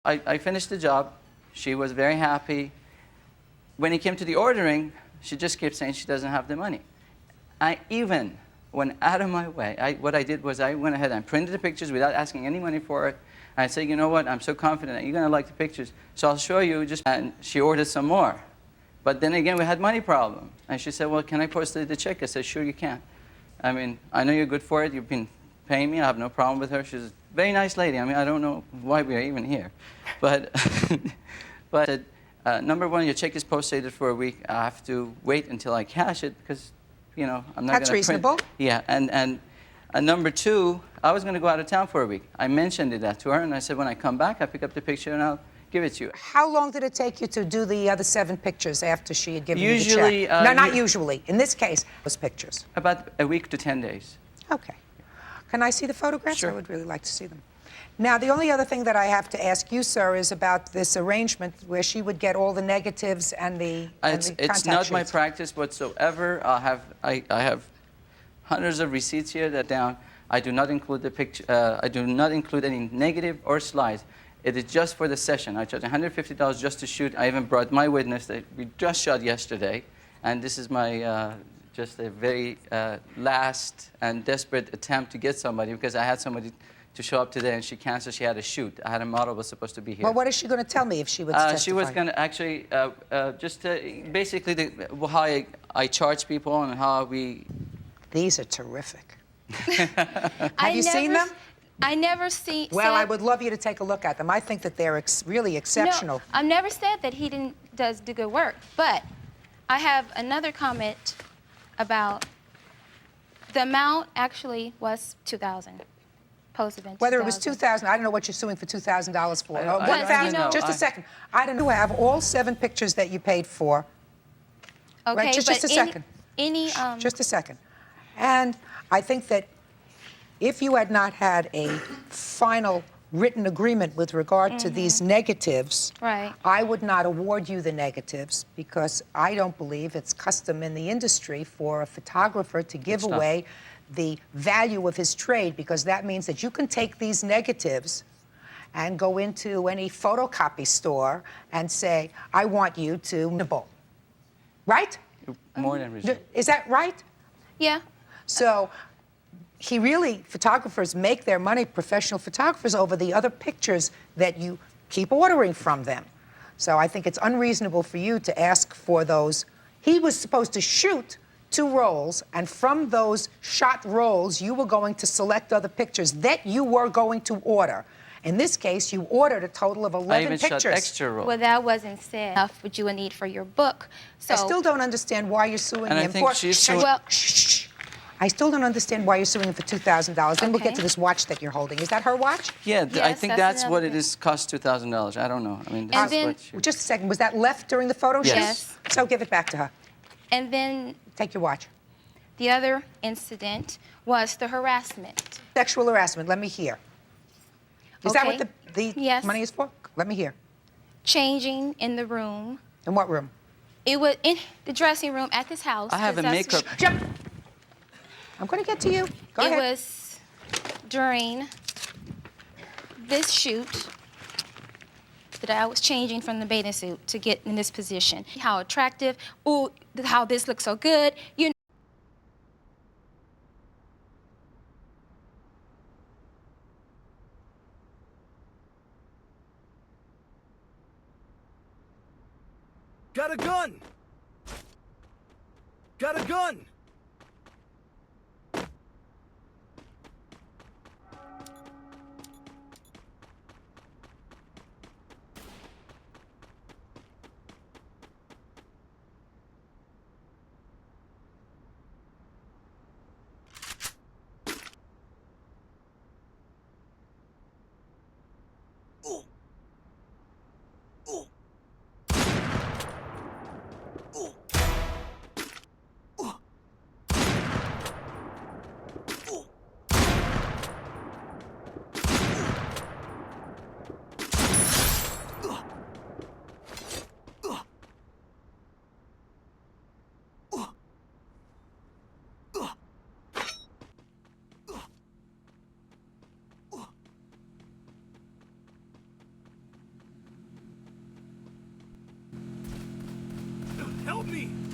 I finished the job. She was very happy. When it came to the ordering, she just kept saying she doesn't have the money. I even went out of my way. What I did was I went ahead and printed the pictures without asking any money for it. I said, you know what, I'm so confident that you're going to like the pictures, so I'll show you. And she ordered some more. But then again, we had money problem. And she said, well, can I post the check? I said, sure you can. I mean, I know you're good for it. You've been paying me. I have no problem with her. She's a very nice lady. I mean, I don't know why we are even here. But, number one, your check is post-dated for a week. I have to wait until I cash it because, you know, I'm not going to That's reasonable. Yeah, and number two, I was going to go out of town for a week. I mentioned that to her, and I said, when I come back, I pick up the picture and I'll give it to you. How long did it take you to do the other 7 pictures after she had given you the check? Usually, no, not usually. In this case, those pictures. About a week to 10 days. Okay. Can I see the photographs? Sure. I would really like to see them. Now, the only other thing that I have to ask you, sir, is about this arrangement where she would get all the negatives and the It's not my practice whatsoever. I have hundreds of receipts here that down. I do not include the picture. I do not include any negative or slides. It is just for the session. I charge $150 just to shoot. I even brought my witness that we just shot yesterday, and this is my just a very last and desperate attempt to get somebody, because I had somebody to show up today and she canceled. She had a shoot. I had a model was supposed to be here. Well, what is she going to tell me if she would testify? She was going to actually basically how I charge people and how we. These are terrific. Have you seen them? I never see. Well, I would love you to take a look at them. I think that they're really exceptional. No, I've never said that he does do good work, but I have another comment about the amount. Actually, was $2,000. Post-event. Whether it was $2,000, I don't know what you're suing for $2,000 for. $1,000. Just a second. I don't know. I have all 7 pictures that you paid for. Okay, right? Just a second. Just a second. And I think that if you had not had a final written agreement with regard to these negatives, right, I would not award you the negatives, because I don't believe it's custom in the industry for a photographer to give away the value of his trade, because that means that you can take these negatives and go into any photocopy store and say, I want you to, right? More than reasonable. Is that right? Yeah. So photographers make their money, professional photographers, over the other pictures that you keep ordering from them. So I think it's unreasonable for you to ask for those. He was supposed to shoot 2 rolls, and from those shot rolls, you were going to select other pictures that you were going to order. In this case, you ordered a total of 11 I even pictures. shot extra rolls. Well, that wasn't said enough what you would need for your book. So I still don't understand why you're suing and him I think for. she's suing. Well, I still don't understand why you're suing him for $2,000. Then we'll get to this watch that you're holding. Is that her watch? Yeah, Yes, I think that's what it thing. is. Cost $2,000. I don't know. I mean, And this then- is what Just a second. Was that left during the photo shoot? Yes. So give it back to her. and then Take your watch. the other incident was the harassment. Sexual harassment. Let me hear. Is that Okay. what the Yes. money is for? Let me hear. Changing in the room. In what room? It was in the dressing room at this house. I have a 'cause that's- makeup. Jump. I'm going to get to you. Go It ahead. was during this shoot that I was changing from the bathing suit to get in this position. How attractive, ooh, how this looks so good. You know. Got a gun! Got a gun! Help me!